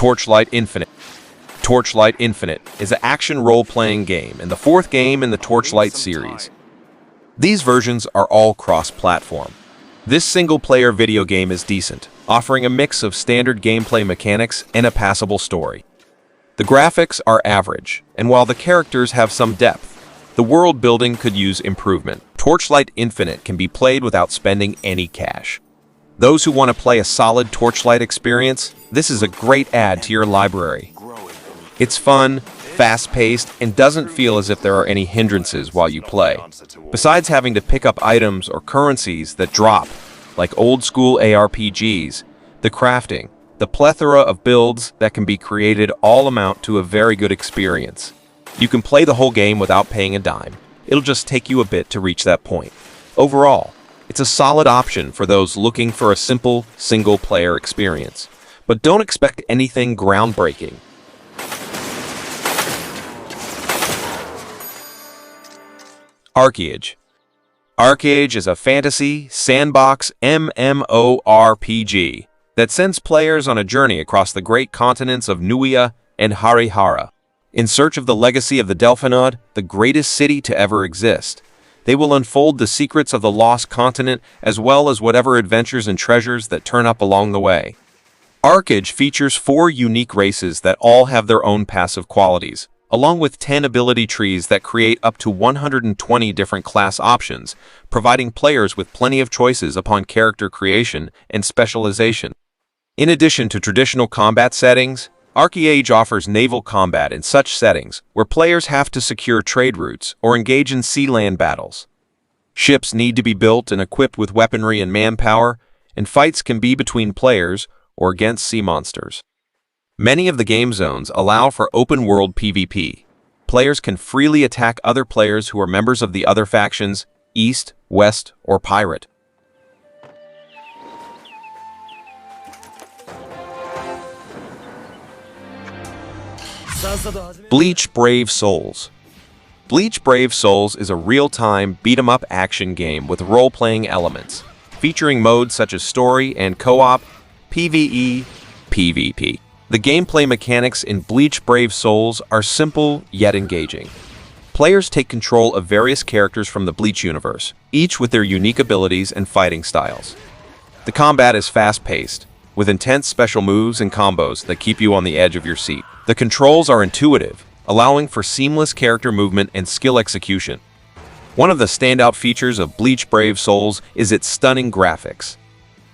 Torchlight Infinite. Torchlight Infinite is an action role-playing game and the fourth game in the Torchlight series. These versions are all cross-platform. This single-player video game is decent, offering a mix of standard gameplay mechanics and a passable story. The graphics are average, and while the characters have some depth, the world building could use improvement. Torchlight Infinite can be played without spending any cash. Those who want to play a solid Torchlight experience, this is a great add to your library. It's fun, fast-paced, and doesn't feel as if there are any hindrances while you play. Besides having to pick up items or currencies that drop, like old-school ARPGs, the crafting, the plethora of builds that can be created all amount to a very good experience. You can play the whole game without paying a dime. It'll just take you a bit to reach that point. Overall, it's a solid option for those looking for a simple, single-player experience. But don't expect anything groundbreaking. ArcheAge. ArcheAge is a fantasy, sandbox MMORPG that sends players on a journey across the great continents of Nuia and Harihara. In search of the legacy of the Delphinod, the greatest city to ever exist, they will unfold the secrets of the lost continent as well as whatever adventures and treasures that turn up along the way. ArcheAge features 4 unique races that all have their own passive qualities, along with 10 ability trees that create up to 120 different class options, providing players with plenty of choices upon character creation and specialization. In addition to traditional combat settings, ArcheAge offers naval combat in such settings where players have to secure trade routes or engage in sea-land battles. Ships need to be built and equipped with weaponry and manpower, and fights can be between players or against sea monsters. Many of the game zones allow for open-world PvP. Players can freely attack other players who are members of the other factions, East, West, or Pirate. BLEACH Brave Souls. BLEACH Brave Souls is a real-time, beat-em-up action game with role-playing elements, featuring modes such as story and co-op, PvE, PvP. The gameplay mechanics in BLEACH Brave Souls are simple yet engaging. Players take control of various characters from the BLEACH universe, each with their unique abilities and fighting styles. The combat is fast-paced, with intense special moves and combos that keep you on the edge of your seat. The controls are intuitive, allowing for seamless character movement and skill execution. One of the standout features of BLEACH Brave Souls is its stunning graphics.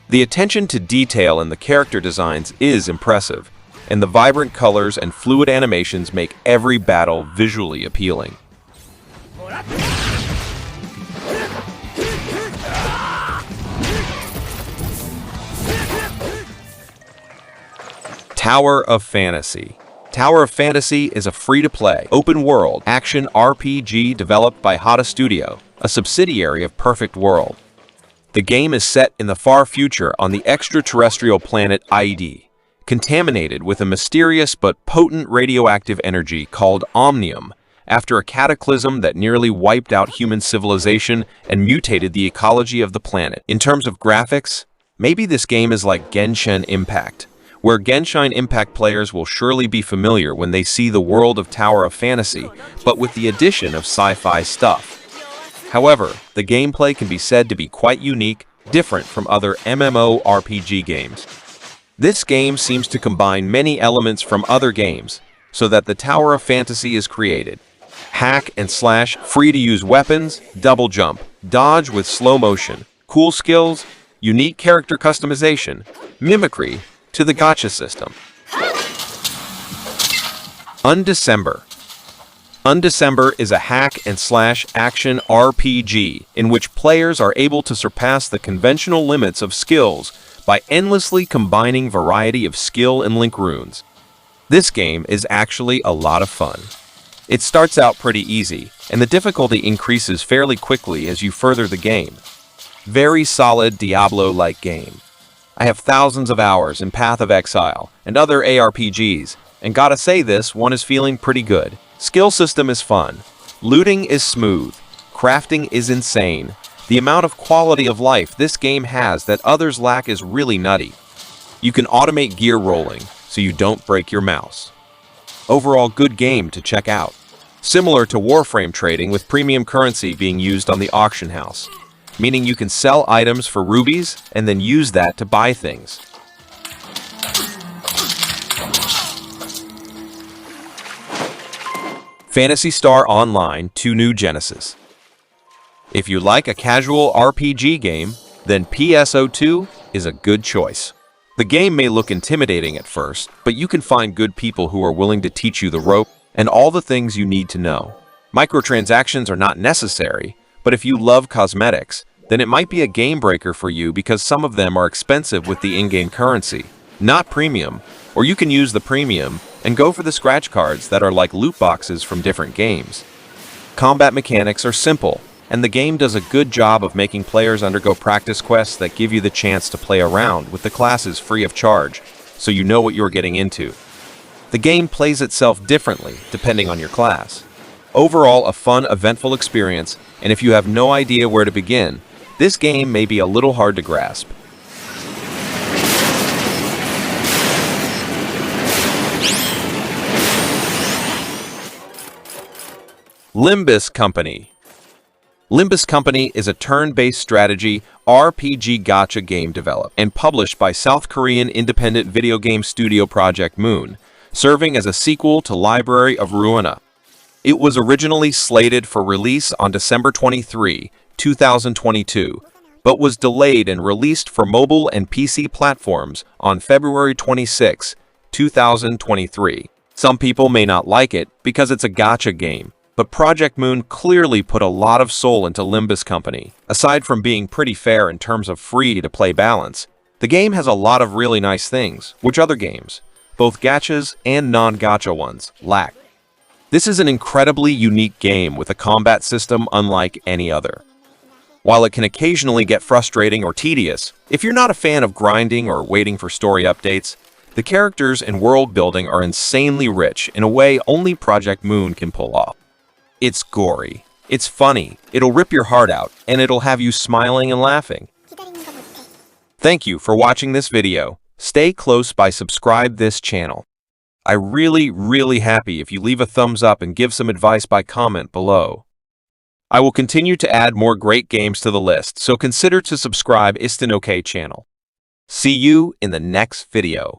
The attention to detail in the character designs is impressive, and the vibrant colors and fluid animations make every battle visually appealing. Tower of Phantasy. Tower of Phantasy is a free-to-play, open-world action RPG developed by SWTOR, a subsidiary of Perfect World. The game is set in the far future on the extraterrestrial planet Id, contaminated with a mysterious but potent radioactive energy called omnium after a cataclysm that nearly wiped out human civilization and mutated the ecology of the planet. In terms of graphics, maybe this game is like Genshin Impact, where Genshin Impact players will surely be familiar when they see the world of Tower of Phantasy, but with the addition of sci-fi stuff. However, the gameplay can be said to be quite unique, different from other MMORPG games. This game seems to combine many elements from other games, so that the Tower of Phantasy is created. Hack and slash, free-to-use weapons, double jump, dodge with slow motion, cool skills, unique character customization, mimicry, to the gacha system. Undecember. Undecember is a hack and slash action RPG in which players are able to surpass the conventional limits of skills by endlessly combining variety of skill and link runes. This game is actually a lot of fun. It starts out pretty easy, and the difficulty increases fairly quickly as you further the game. Very solid Diablo-like game. I have thousands of hours in Path of Exile and other ARPGs, and gotta say this one is feeling pretty good. Skill system is fun. Looting is smooth. Crafting is insane. The amount of quality of life this game has that others lack is really nutty. You can automate gear rolling, so you don't break your mouse. Overall, good game to check out. Similar to Warframe trading, with premium currency being used on the auction house, meaning you can sell items for rubies and then use that to buy things. Phantasy Star Online 2 New Genesis. If you like a casual RPG game, then PSO2 is a good choice. The game may look intimidating at first, but you can find good people who are willing to teach you the rope and all the things you need to know. Microtransactions are not necessary, but if you love cosmetics, then it might be a game breaker for you because some of them are expensive with the in-game currency, not premium, or you can use the premium and go for the scratch cards that are like loot boxes from different games. Combat mechanics are simple, and the game does a good job of making players undergo practice quests that give you the chance to play around with the classes free of charge, so you know what you're getting into. The game plays itself differently depending on your class. Overall, a fun, eventful experience, and if you have no idea where to begin, this game may be a little hard to grasp. Limbus Company. Limbus Company is a turn-based strategy RPG gacha game developed and published by South Korean independent video game studio Project Moon, serving as a sequel to Library of Ruina. It was originally slated for release on December 23, 2022, but was delayed and released for mobile and PC platforms on February 26, 2023. Some people may not like it because it's a gacha game, but Project Moon clearly put a lot of soul into Limbus Company. Aside from being pretty fair in terms of free-to-play balance, the game has a lot of really nice things, which other games, both gachas and non-gacha ones, lack. This is an incredibly unique game with a combat system unlike any other. While it can occasionally get frustrating or tedious, if you're not a fan of grinding or waiting for story updates, the characters and world building are insanely rich in a way only Project Moon can pull off. It's gory, it's funny, it'll rip your heart out, and it'll have you smiling and laughing. Thank you for watching this video. Stay close by subscribe this channel. I really happy if you leave a thumbs up and give some advice by comment below. I will continue to add more great games to the list, so consider to subscribe SWTOR channel. See you in the next video.